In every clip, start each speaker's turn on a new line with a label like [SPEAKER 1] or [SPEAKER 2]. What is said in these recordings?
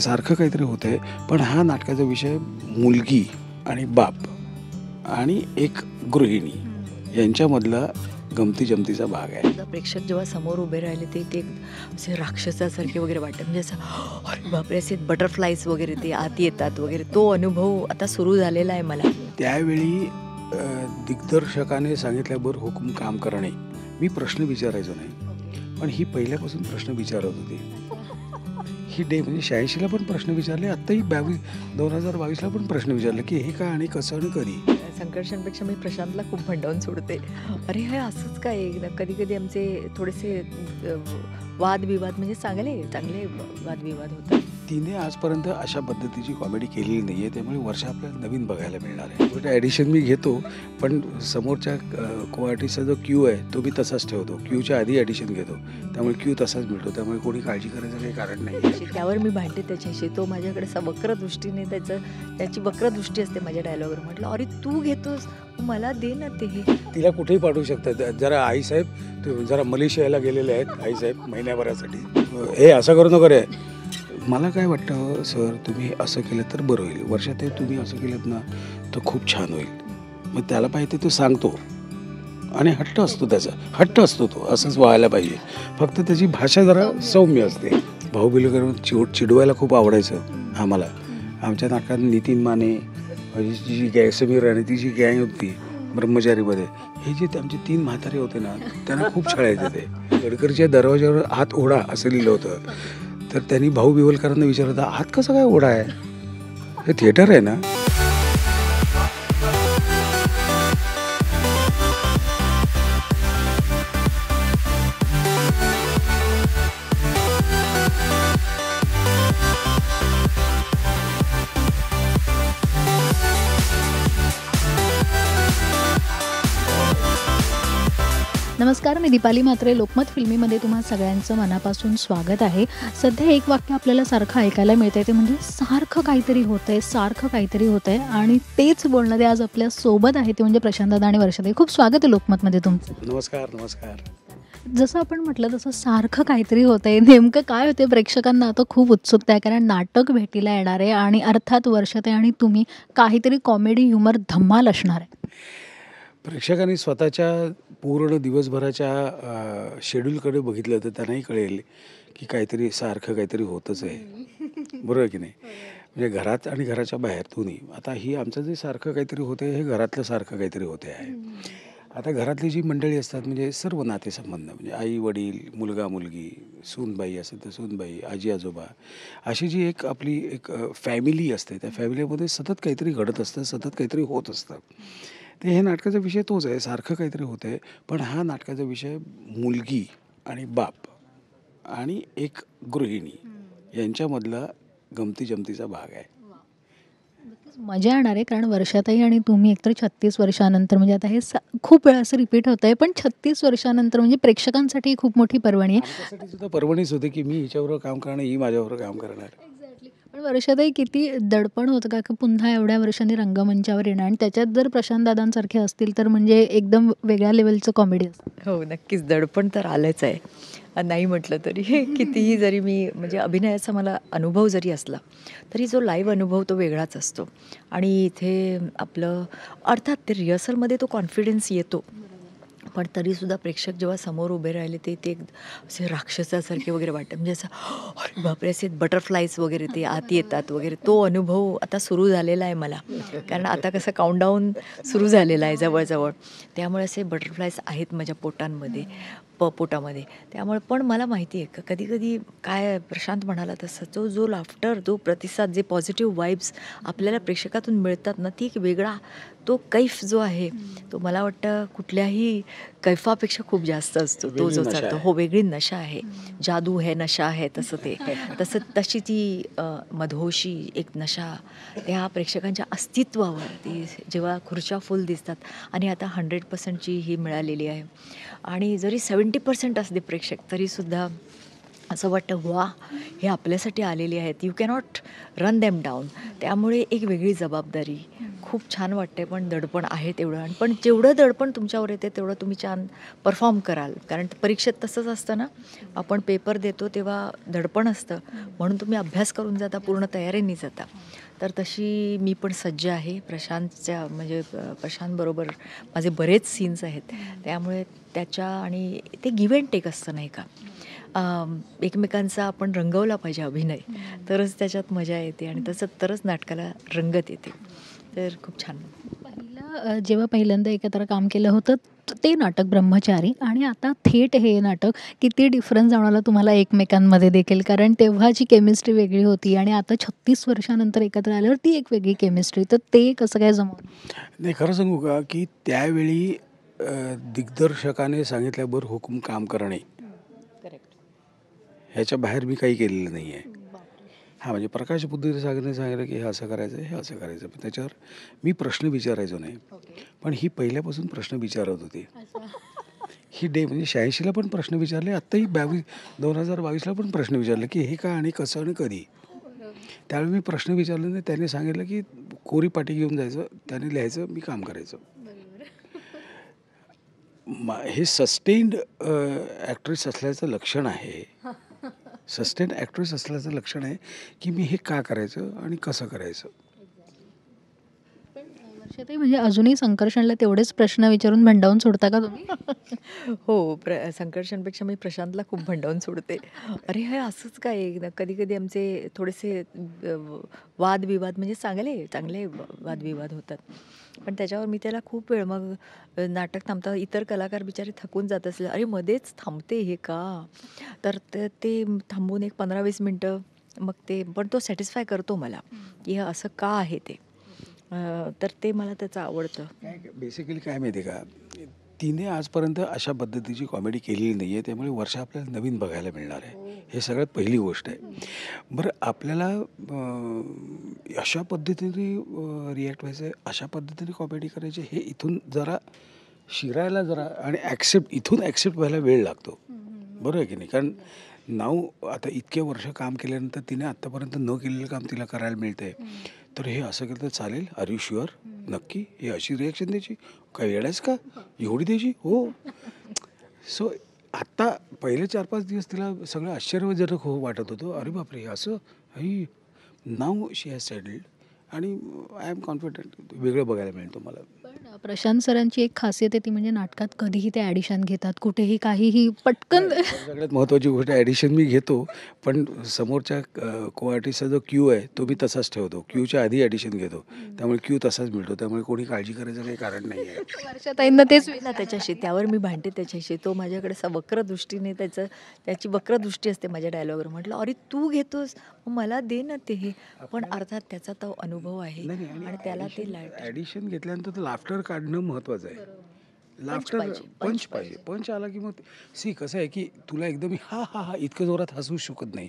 [SPEAKER 1] सारखं काहीतरी होतंय, पण हा नाटकाचा विषय मुलगी आणि बाप आणि एक गृहिणी यांच्यामधला गमती जमतीचा भाग आहे.
[SPEAKER 2] प्रेक्षक जेव्हा समोर उभे राहिले ते ते असे राक्षसासारखे वगैरे वाटतात, म्हणजे असं अरे बापरे, असे बटरफ्लाईज वगैरे ते आत येतात वगैरे, तो अनुभव आता सुरू झालेला आहे मला.
[SPEAKER 1] त्यावेळी दिग्दर्शकाने सांगितल्याबरोबर हुकूम काम करणे. मी प्रश्न विचारायचो नाही, पण ही पहिल्यापासून प्रश्न विचारत होती. ही म्हणजे 86ला पण प्रश्न विचारले, आत्ताही 2022ला पण प्रश्न विचारले की हे काय आणि कसं आणि कधी.
[SPEAKER 2] संकर्षणपेक्षा मी प्रशांतला खूप भंडावून सोडते. अरे हे असंच काय, कधी कधी आमचे थोडेसे वादविवाद, म्हणजे चांगले वादविवाद होतात.
[SPEAKER 1] तिने आजपर्यंत अशा पद्धतीची कॉमेडी केलेली नाही आहे, त्यामुळे वर्षा आपल्याला नवीन बघायला मिळणार आहे. ॲडिशन मी घेतो, पण समोरच्या को आर्टिस्टचा जो क्यू आहे तो मी तसाच ठेवतो. क्यूच्या आधी ॲडिशन घेतो, त्यामुळे क्यू तसाच मिळतो, त्यामुळे कोणी काळजी करायचं काही कारण नाही.
[SPEAKER 2] त्यावर मी भांडते त्याच्याशी. तो माझ्याकडे वक्र दृष्टीने त्याची वक्र दृष्टी असते माझ्या डायलॉगवर. म्हटलं अरे तू घेतोस, मला दे ना ते.
[SPEAKER 1] तिला कुठेही पाठवू शकतात. जरा आईसाहेब जरा मलेशियाला गेलेले आहेत, आईसाहेब महिन्याभरासाठी. हे असं करू नको रे. मला काय वाटतं सर, तुम्ही असं केलं तर बरं होईल. वर्षात ते तुम्ही असं केलं ना तर खूप छान होईल. मग त्याला पाहिजे तो सांगतो आणि हट्ट असतो, त्याचा हट्ट असतो, तो असंच व्हायला पाहिजे. फक्त त्याची भाषा जरा सौम्य असते. भाऊ बिलकर चिडवायला खूप आवडायचं आम्हाला. आमच्या नाटकात नितीन माने, जी गॅ समीर राणे, ती जी गँग होती ब्रह्मचारीमध्ये, हे जे आमचे 3 म्हातारे होते ना, त्यांना खूप छळायचे. ते गडकरीच्या दरवाज्यावर हात ओढा असं लिहिलं होतं. तर त्यांनी भाऊ बिवलकरांना विचारलं, हात कसा काय ओढा आहे, हे थिएटर आहे ना.
[SPEAKER 3] नमस्कार, मी दीपाली म्हात्रे. लोकमत फिल्मीमध्ये तुम्हा सगळ्यांचं मनापासून स्वागत आहे. सध्या एक वाक्य आपल्याला सारखं ऐकायला मिळतं आहे, ते म्हणजे सारखं काहीतरी होतं आहे आणि तेच बोलणं ते आज आपल्या सोबत आहे, ते म्हणजे प्रशांतदा आणि वर्षाताई. खूप स्वागत आहे लोकमतमध्ये तुमचं.
[SPEAKER 1] नमस्कार.
[SPEAKER 3] जसं आपण म्हटलं तसं सारखं काहीतरी होतं आहे. नेमकं काय होते प्रेक्षकांना आता खूप उत्सुकता आहे, कारण नाटक भेटीला येणार आहे आणि अर्थात वर्षाताई आणि तुम्ही काहीतरी कॉमेडी ह्युमर धम्माल असणार आहे.
[SPEAKER 1] प्रेक्षकांनी स्वतःच्या पूर्ण दिवसभराच्या शेड्यूलकडे बघितलं तर त्यांनाही कळेल की सारखं काहीतरी होतच आहे. बरोबर आहे की नाही. म्हणजे घरात आणि घराच्या बाहेर दोन्ही. आता ही आमचं जे सारखं काहीतरी होतं आहे, हे घरातलं सारखं काहीतरी होते आहे. आता घरातली जी मंडळी असतात, म्हणजे सर्व नातेसंबंध, म्हणजे आई वडील, मुलगा मुलगी, सूनबाई असेल तर सूनबाई, आजी आजोबा, अशी जी आपली एक फॅमिली असते, त्या फॅमिलीमध्ये सतत काहीतरी घडत असतं, सतत काहीतरी होत असतं. तर हे नाटकाचा विषय तोच आहे, सारखं काहीतरी होतं आहे, पण हा नाटकाचा विषय मुलगी आणि बाप आणि एक गृहिणी यांच्यामधला गमती जमतीचा भाग आहे.
[SPEAKER 3] मजा येणार आहे, कारण वर्षाताई आणि तुम्ही एकतर 36 वर्षानंतर, म्हणजे आता हे खूप वेळा असं रिपीट होतं आहे, पण 36 वर्षानंतर म्हणजे प्रेक्षकांसाठी खूप मोठी पर्वणी आहे.
[SPEAKER 1] आमच्यासाठी सुद्धा पर्वणीच होते की मी हिच्याबरोबर काम करणार, ही माझ्याबरोबर काम करणार.
[SPEAKER 3] पण वर्षाताई किती दडपण होतं का की पुन्हा एवढ्या वर्षांनी रंगमंचावर येणं, आणि त्याच्यात जर प्रशांत दादांसारखे असतील तर म्हणजे एकदम वेगळ्या लेवलचं कॉमेडी असतं.
[SPEAKER 2] हो, नक्कीच दडपण तर आलंच आहे. नाही म्हटलं तरी कितीही जरी मी म्हणजे अभिनयाचा मला अनुभव जरी असला तरी जो लाईव्ह अनुभव तो वेगळाच असतो. आणि इथे आपलं अर्थात ते रिहर्सलमध्ये तो कॉन्फिडन्स येतो, पण तरीसुद्धा प्रेक्षक जेव्हा समोर उभे राहिले ते ते असे राक्षसासारखे वगैरे वाटतात, म्हणजे असं अरे बापरे, असे बटरफ्लाईज वगैरे ते आत येतात वगैरे, तो अनुभव आता सुरू झालेला आहे मला. कारण आता कसं काउंटडाऊन सुरू झालेला आहे जवळजवळ, त्यामुळे असे बटरफ्लाईज आहेत माझ्या पोटामध्ये. त्यामुळे पण मला माहिती आहे कधी कधी काय प्रशांत म्हणाला तसं, जो लाफ्टर, जो प्रतिसाद, जे पॉझिटिव्ह वाईब्स आपल्याला प्रेक्षकातून मिळतात ना, ती एक वेगळा तो कैफ जो आहे तो मला वाटतं कुठल्याही कैफापेक्षा खूप जास्त असतो. तो जो चालतो, हो, वेगळी नशा आहे. जादू है नशा है, तशी ती मधोशी एक नशा त्या प्रेक्षकांच्या अस्तित्वावर, ती जेव्हा खुर्च्या फुल दिसतात आणि आता 100%ची ही मिळालेली आहे. आणि जरी 70% असते प्रेक्षक, तरीसुद्धा असं वाटतं वा, हे आपल्यासाठी आलेले आहेत, you cannot run them down. त्यामुळे एक वेगळी जबाबदारी खूप छान वाटते, पण दडपण आहे तेवढं. आणि पण जेवढं दडपण तुमच्यावर येते तेवढं तुम्ही छान परफॉर्म कराल. कारण परीक्षेत तसंच असतं ना, आपण पेपर देतो तेव्हा दडपण असतं, म्हणून तुम्ही अभ्यास करून जाता, पूर्ण तयारीने जाता. तर तशी मी पण सज्ज आहे. प्रशांतच्या म्हणजे प्रशांतबरोबर माझे बरेच सीन्स आहेत, त्यामुळे त्याच्या आणि ते गिव्ह अँड टेक असतं नाही का. एकमेकांचा आपण रंगवला पाहिजे अभिनय, तरच त्याच्यात मजा येते आणि तसं तरच नाटकाला रंगत येते. तर खूप छान.
[SPEAKER 3] जेव्हा पहिल्यांदा एकत्र काम केलं होतं ते नाटक ब्रह्मचारी आणि आता थेट हे नाटक, किती डिफरन्स जाणवला तुम्हाला एकमेकांमध्ये देखील? कारण तेव्हाची केमिस्ट्री वेगळी होती आणि आता 36 वर्षानंतर एकत्र आल्यावर ती एक वेगळी केमिस्ट्री. तर ते कसं काय जमवलं?
[SPEAKER 1] नाही, खरं सांगू का, की त्यावेळी दिग्दर्शकाने सांगितल्याबरोबर हुकूम काम करणे,
[SPEAKER 2] करेक्ट.
[SPEAKER 1] ह्याच्या बाहेर मी काही केलेलं नाही आहे. हां, म्हणजे प्रकाश बुद्धीने सांगितलं की हे असं करायचं, हे असं करायचं. पण त्याच्यावर मी प्रश्न विचारायचो नाही. पण ही पहिल्यापासून प्रश्न विचारत होती. ही म्हणजे 86ला पण प्रश्न विचारले, आत्ताही 2022ला पण प्रश्न विचारले की हे का आणि कसं आणि कधी. त्यावेळी मी प्रश्न विचारले नाही, त्याने सांगितलं की कोरी पाटी घेऊन जायचं, त्याने लिहायचं, मी काम करायचं. हे सस्टेन्ड ॲक्ट्रेस असल्याचं लक्षण आहे. सस्टेन्ड ॲक्ट्रेस असल्याचं लक्षण आहे की मी हे का करायचं आणि कसं करायचं.
[SPEAKER 3] वर्षाताई, म्हणजे अजूनही संकर्षणला तेवढेच प्रश्न विचारून भंडावून सोडता का तुम्ही?
[SPEAKER 2] हो, संकर्षणपेक्षा मी प्रशांतला खूप भंडावून सोडते. अरे हे असंच काय? कधी कधी आमचे थोडेसे वादविवाद म्हणजे चांगले चांगले वादविवाद होतात. पण त्याच्यावर मी त्याला खूप वेळ मग नाटक थांबता इतर कलाकार बिचारे थकून जात असले, अरे मध्येच थांबते हे का? तर ते थांबून एक 15-20 मिनटं मग ते पण तो सॅटिस्फाय करतो मला की हे असं का आहे ते. तर ते मला त्याचं आवडतं.
[SPEAKER 1] काय बेसिकली काय माहिती आहे का, तिने आजपर्यंत अशा पद्धतीची कॉमेडी केलेली नाही आहे, त्यामुळे वर्षा आपल्याला नवीन बघायला मिळणार आहे. हे सगळ्यात पहिली गोष्ट आहे. बरं, आपल्याला अशा पद्धतीने रिॲक्ट व्हायचं आहे, अशा पद्धतीने कॉमेडी करायची, हे इथून जरा शिरायला जरा आणि इथून ॲक्सेप्ट व्हायला वेळ लागतो. बरोबर आहे की नाही? कारण आता इतके वर्ष काम केल्यानंतर तिने आत्तापर्यंत न केलेलं काम तिला करायला मिळतं आहे. तर हे असं केलं तर चालेल? Are you sure? नक्की? हे अशी रिॲक्शन द्यायची? काय येडायच का? एवढी द्यायची? हो. सो आत्ता पहिले 4-5 दिवस तिला सगळं आश्चर्यजनक वाटत होतं. अरे बापरे, हे असं? आई, नाऊ शी हॅज सेटल्ड आणि आय एम कॉन्फिडंट वेगळं बघायला मिळेल तुम्हाला.
[SPEAKER 3] पण प्रशांत सरांची एक खासियत आहे ती म्हणजे नाटकात कधीही ते ॲडिशन घेतात, कुठेही काहीही पटकन.
[SPEAKER 1] सगळ्यात महत्त्वाची गोष्ट, ॲडिशन मी घेतो, पण समोरच्या को आर्टिस्टचा जो क्यू आहे तो मी तसाच ठेवतो. क्यूच्या आधी ॲडिशन घेतो, त्यामुळे क्यू तसाच मिळतो. त्यामुळे कोणी काळजी करायचं काही कारण नाही आहे.
[SPEAKER 3] वर्षाताईंना तेच
[SPEAKER 2] ना त्याच्याशी त्यावर मी भांडते त्याच्याशी. तो माझ्याकडे असा वक्र दृष्टीने त्याची वक्र दृष्टी असते माझ्या डायलॉगवर. म्हटलं अरे तू घेतोस, मग मला दे ना ते हे. पण अर्थात त्याचा तो अनुभव आहे आणि त्याला ते
[SPEAKER 1] ॲडिशन घेतल्यानंतर लाफ्टर काढणं महत्त्वाचं आहे. लाफ्टर पंच पाहिजे. पंच आला की मग कसं आहे की तुला एकदम हा हा हा इतकं जोरात हसू शकत नाही.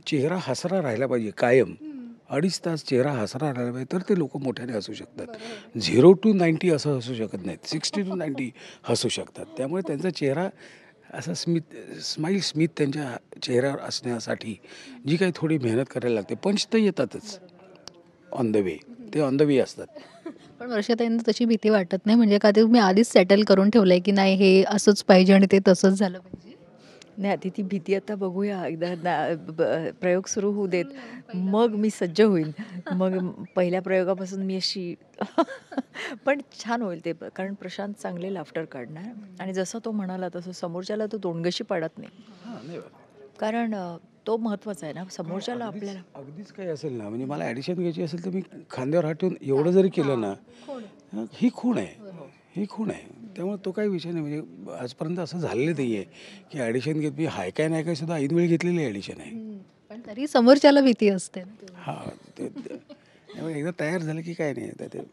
[SPEAKER 1] चेहरा हसरा राहिला पाहिजे कायम. 2.5 तास चेहरा हसरा राहिला पाहिजे, तर ते लोक मोठ्याने हसू शकतात. 0 to 90 असं हसू शकत नाहीत. 60 to 90 हसू शकतात. त्यामुळे त्यांचा चेहरा असा स्मित त्यांच्या चेहऱ्यावर असण्यासाठी जी काही थोडी मेहनत करायला लागते. पंच तर येतातच ऑन द वे, ते ऑन द वे असतात.
[SPEAKER 3] पण वर्षाताईंना तशी भीती वाटत नाही म्हणजे का ते तुम्ही आधीच सेटल करून ठेवलंय की नाही हे असंच पाहिजे आणि ते तसंच झालं पाहिजे?
[SPEAKER 2] नाही, आधी ती भीती आता बघूया. एकदा प्रयोग सुरू होऊ देत, मग मी सज्ज होईल. मग पहिल्या प्रयोगापासून मी अशी पण छान होईल ते, कारण प्रशांत चांगले लाफ्टर काढणार आणि जसं तो म्हणाला तसं समोरच्याला तो तोंडगशी पाडत नाही. कारण तो महत्त्वाचा आहे ना, समोरच्याला आपल्याला.
[SPEAKER 1] अगदीच काही असेल ना, म्हणजे मला ॲडिशन घ्यायची असेल तर मी खांद्यावर हात ठेवून एवढं जरी केलं ना, ही खूण आहे, ही खूण आहे. त्यामुळे तो काही विषय नाही. म्हणजे आजपर्यंत असं झालेलं नाही आहे की ॲडिशन घेत मी हाय काय नाही काय सुद्धा ऐनवेळी घेतलेली ॲडिशन आहे.
[SPEAKER 3] पण तरी समोरच्याला भीती असते.
[SPEAKER 1] हां, त्यामुळे एकदा तयार झालं की काय नाही आता ते.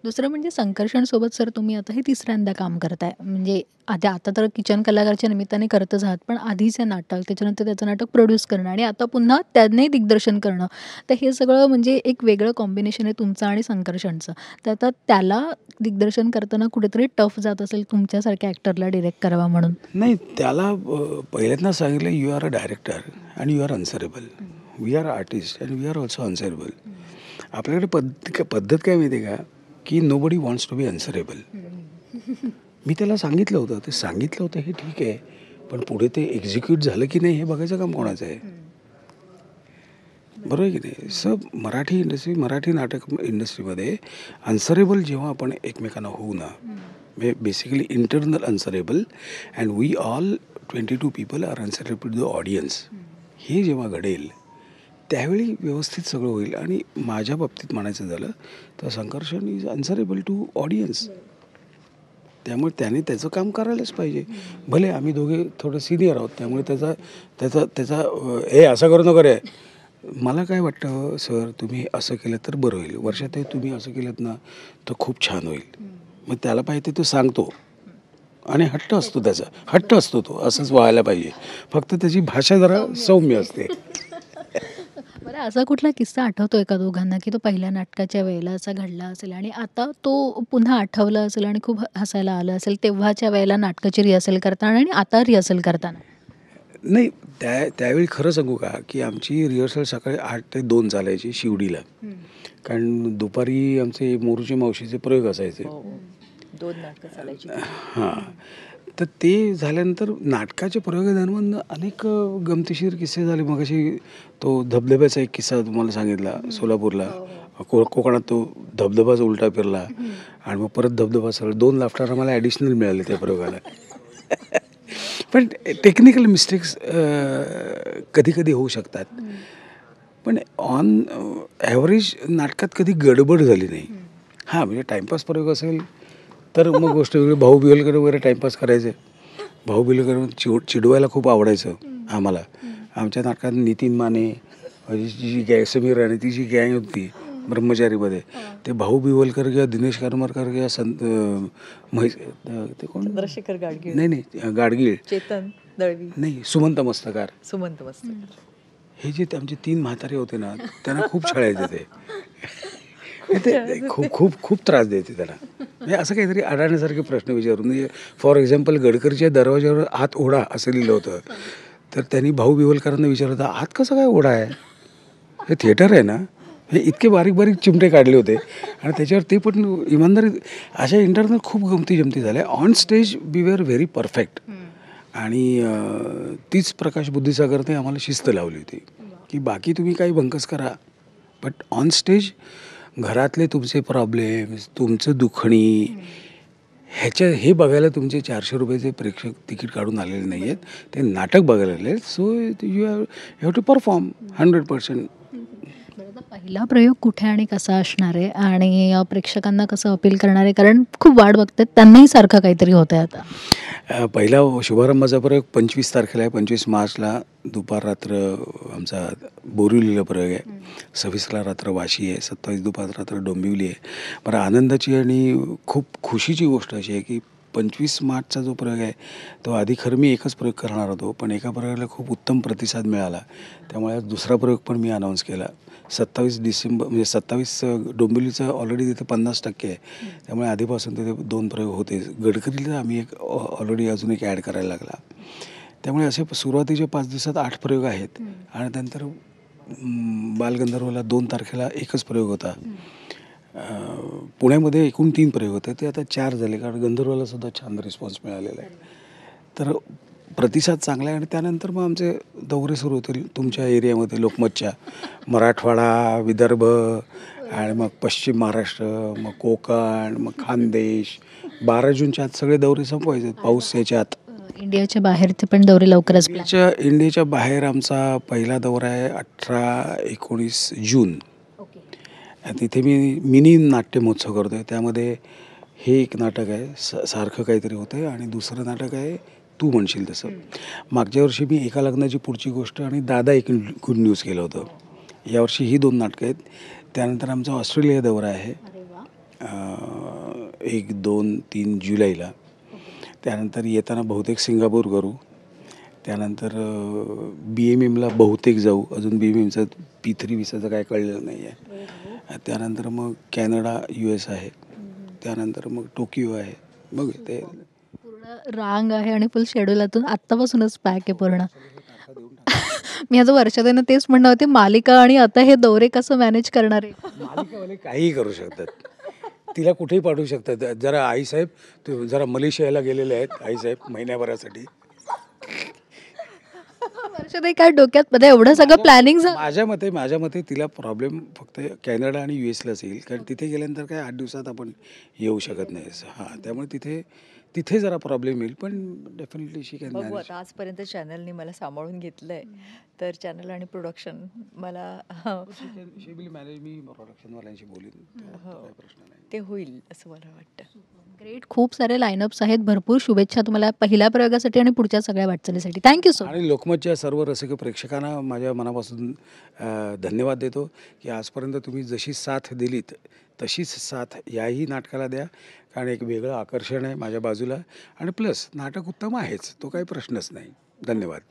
[SPEAKER 3] दुसरं म्हणजे संकर्षणसोबत सर तुम्ही आता हे तिसऱ्यांदा काम करताय. म्हणजे आता तर किचन कलाकारच्या निमित्ताने करतच आहात, पण आधीचे नाटक, त्याच्यानंतर त्याचं नाटक प्रोड्यूस करणं आणि आता पुन्हा त्यांनी दिग्दर्शन करणं, तर हे सगळं म्हणजे एक वेगळं कॉम्बिनेशन आहे तुमचं आणि संकर्षणचं. तर आता त्याला दिग्दर्शन करताना कुठेतरी टफ जात असेल तुमच्यासारख्या ॲक्टरला डिरेक्ट करावा म्हणून?
[SPEAKER 1] नाही, त्याला पहिल्यांदा सांगितलं यू आर अ डायरेक्टर आणि you are answerable. We are artist and we are also answerable. आपल्याकडे पद्धत काय माहिती आहे का, की nobody wants to be answerable. मी त्याला सांगितलं होतं, ते सांगितलं होतं हे ठीक आहे, पण पुढे ते एक्झिक्यूट झालं की नाही हे बघायचं काम कोणाचं आहे. बरोबर आहे की नाही. मराठी नाटक इंडस्ट्रीमध्ये आन्सरेबल जेव्हा आपण एकमेकांना होऊ ना, म्हणजे basically internal answerable and we all 22 people are answerable to the audience, हे जेव्हा घडेल त्यावेळी व्यवस्थित सगळं होईल. आणि माझ्या बाबतीत म्हणायचं झालं तर Sankarshan is answerable to audience. त्यामुळे त्याने त्याचं काम करायलाच पाहिजे. भले आम्ही दोघे थोडं सिनियर आहोत, त्यामुळे त्याचा हे असं करू नका रे, मला काय वाटतं सर तुम्ही असं केलं तर बरं होईल, वर्षात तुम्ही असं केलं ना तर खूप छान होईल. मग त्याला पाहिजे तो सांगतो आणि हट्ट असतो तो असंच व्हायला पाहिजे. फक्त त्याची भाषा जरा सौम्य असते.
[SPEAKER 3] बरं, असा कुठला किस्सा आठवतोय का दोघांना, की तो पहिल्या नाटकाच्या वेळेला असा घडला असेल आणि आता तो पुन्हा आठवला असेल आणि खूप हसायला आलं असेल, तेव्हाच्या वेळेला नाटकाची रिहर्सल करताना आणि आता रिहर्सल करताना?
[SPEAKER 1] नाही, त्यावेळी खरं सांगू का, की आमची रिहर्सल सकाळी 8 ते 2 चालायची शिवडीला. कारण दुपारी आमचे मोरूचे मावशीचे प्रयोग असायचे.
[SPEAKER 2] 2 नाटकं चालायची.
[SPEAKER 1] हां, तर ते झाल्यानंतर नाटकाच्या प्रयोगादरम्यान अनेक गमतीशीर किस्से झाले. मगाशी तो धबधब्याचा एक किस्सा तुम्हाला सांगितला सोलापूरला. कोकणात तो धबधबाच उलटा फिरला आणि मग परत धबधबा सरळ. 2 लाफ्टर आम्हाला ॲडिशनल मिळाले त्या प्रयोगाला. पण टेक्निकल मिस्टेक्स कधी कधी होऊ शकतात, पण ऑन ॲव्हरेज नाटकात कधी गडबड झाली नाही. हां, म्हणजे टाईमपास प्रयोग असेल तर मग गोष्ट वेगळी. भाऊ बिवलकर वगैरे टाईमपास करायचे. भाऊ बिवलकर चिडवायला खूप आवडायचं आम्हाला. आमच्या नाटकात नितीन माने, जी गॅ समीर राणे, ती जी गँग होती ब्रह्मचारीमध्ये, ते भाऊ बिवलकर किंवा दिनेश करमरकर किंवा ते कोण,
[SPEAKER 2] चंद्रशेखर गाडगीळ,
[SPEAKER 1] नाही गाडगीळ,
[SPEAKER 2] चेतन दळवी,
[SPEAKER 1] नाही सुमंत मस्तकार,
[SPEAKER 2] सुमंत मस्त,
[SPEAKER 1] हे जे आमचे 3 म्हातारे होते ना, त्यांना खूप छळायचे ते. खूप खूप खूप त्रास द्यायचे त्याला. म्हणजे असं काहीतरी अडाण्यासारखे प्रश्न विचारून, म्हणजे फॉर एक्झाम्पल गडकरीच्या दरवाज्यावर आत ओढा असं लिहिलं होतं, तर त्यांनी भाऊ बिवलकरांना विचारलं होतं आत कसं काय ओढा आहे, हे थिएटर आहे ना. हे इतके बारीक बारीक चिमटे काढले होते आणि त्याच्यावर ते पण इमानदारी. अशा इंटरनल खूप गमती झाल्या. On stage we were very perfect. आणि तीच प्रकाश बुद्धिसागरने आम्हाला शिस्त लावली होती की बाकी तुम्ही काही भंकस करा, बट ऑन स्टेज घरातले तुमचे प्रॉब्लेम्स, तुमचं दुखणी, हे बघायला तुमचे 400 रुपयाचे प्रेक्षक तिकीट काढून आलेले नाही आहेत, ते नाटक बघायला आले आहेत. So you have to perform 100%.
[SPEAKER 3] पहिला प्रयोग कुठे आणि कसा असणार आहे आणि प्रेक्षकांना कसं अपील करणार आहे, कारण खूप वाट बघतात, त्यांनाही सारखं काहीतरी होतं आहे आता.
[SPEAKER 1] पहिला शुभारंभाचा प्रयोग 25 तारखेला आहे. 25 मार्चला दुपार रात्र आमचा बोरिवलीला प्रयोग आहे. 26ला रात्र वाशी आहे. 27 दुपार रात्र डोंबिवली आहे. बरं, आनंदाची आणि खूप खुशीची गोष्ट अशी आहे की 25 मार्चचा जो प्रयोग आहे तो आधी खरं मी एकच प्रयोग करणार होतो, पण एका प्रयोगाला खूप उत्तम प्रतिसाद मिळाला, त्यामुळे आज दुसरा प्रयोग पण मी अनाऊन्स केला. 27 डिसेंबर म्हणजे 27 डोंबिवलीचं ऑलरेडी तिथे 50% आहे, त्यामुळे आधीपासून तिथे 2 प्रयोग होते. गडकरीला आम्ही एक ऑलरेडी अजून एक ॲड करायला लागला. त्यामुळे असे सुरुवातीच्या 5 दिवसात 8 प्रयोग आहेत आणि त्यानंतर बालगंधर्वला 2 तारखेला एकच प्रयोग होता. पुण्यामध्ये एकूण 3 प्रयोग होते, ते आता 4 झाले, कारण गंधर्वला सुद्धा छान रिस्पॉन्स मिळालेला आहे. तर प्रतिसाद चांगला आहे. आणि त्यानंतर मग आमचे दौरे सुरू होतील तुमच्या एरियामध्ये, लोकमतच्या, मराठवाडा, विदर्भ आणि मग पश्चिम महाराष्ट्र, मग कोकण, मग खानदेश. 12 जूनच्या आत सगळे दौरे संपवायचे, पाऊस याच्या आत.
[SPEAKER 3] इंडियाच्या बाहेरचे पण दौरे लवकरच
[SPEAKER 1] इंडियाच्या बाहेर आमचा पहिला दौरा आहे 18-19 जून. तिथे मी मिनी नाट्य महोत्सव करतो आहे. त्यामध्ये हे एक नाटक आहे, सारखं काहीतरी होतं आहे, आणि दुसरं नाटक आहे तू म्हणशील तसं. मागच्या वर्षी मी एका लग्नाची पुढची गोष्ट आणि दादा एक गुड न्यूज केलं होतं. यावर्षी ही 2 नाटकं आहेत. त्यानंतर आमचा ऑस्ट्रेलिया दौरा आहे 1, 2, 3 जुलैला. त्यानंतर येताना बहुतेक सिंगापूर करू. त्यानंतर BMMला बहुतेक जाऊ, अजून BMMचं P3 विसाचं काय कळलेलं नाही आहे. त्यानंतर मग कॅनडा, US आहे. त्यानंतर मग टोकियो आहे. मग ते
[SPEAKER 3] पूर्ण रांग आहे आणि फुल शेड्यूलातून आत्तापासूनच पॅक आहे पूर्ण. मी आज वर्षाताईंना तेच म्हणणार होते, मालिका आणि आता हे दौरे कसं मॅनेज करणार आहे?
[SPEAKER 1] मालिकावाले काहीही करू शकतात, तिला कुठेही पाठवू शकतात. जरा आईसाहेब ते जरा मलेशियाला गेलेले आहेत आईसाहेब महिन्याभरासाठी.
[SPEAKER 3] वर्षाताई काय डोक्यात म्हणजे एवढं सगळं प्लॅनिंग
[SPEAKER 1] माझ्या मते तिला प्रॉब्लेम फक्त कॅनडा आणि US लाच येईल, कारण तिथे गेल्यानंतर काय 8 दिवसात आपण येऊ शकत नाही. हां, त्यामुळे तिथे जरा प्रॉब्लेम येईल, पण डेफिनेटली शी कॅन
[SPEAKER 2] बघू
[SPEAKER 1] मॅनेज.
[SPEAKER 2] आता आजपर्यंत चॅनलनी मला सांभाळून घेतलं आहे, तर चॅनल आणि प्रोडक्शन मला
[SPEAKER 1] शी विल मॅनेज. मी प्रोडक्शनवाल्यांशी बोलीन, काही प्रश्न नाही.
[SPEAKER 2] ते होईल असं मला वाटतं.
[SPEAKER 3] ग्रेट. खूप सारे लाईनअप्स आहेत. भरपूर शुभेच्छा तुम्हाला पहिल्या प्रयोगासाठी आणि पुढच्या सगळ्या वाटचालीसाठी. Thank you so much.
[SPEAKER 1] आणि लोकमतच्या सर्व रसिक प्रेक्षकांना माझ्या मनापासून धन्यवाद देतो की आजपर्यंत तुम्ही जशी साथ दिलीत तशीच साथ याही नाटकाला द्या, कारण एक वेगळं आकर्षण आहे माझ्या बाजूला, आणि प्लस नाटक उत्तम आहेच, तो काही प्रश्नच नाही. धन्यवाद.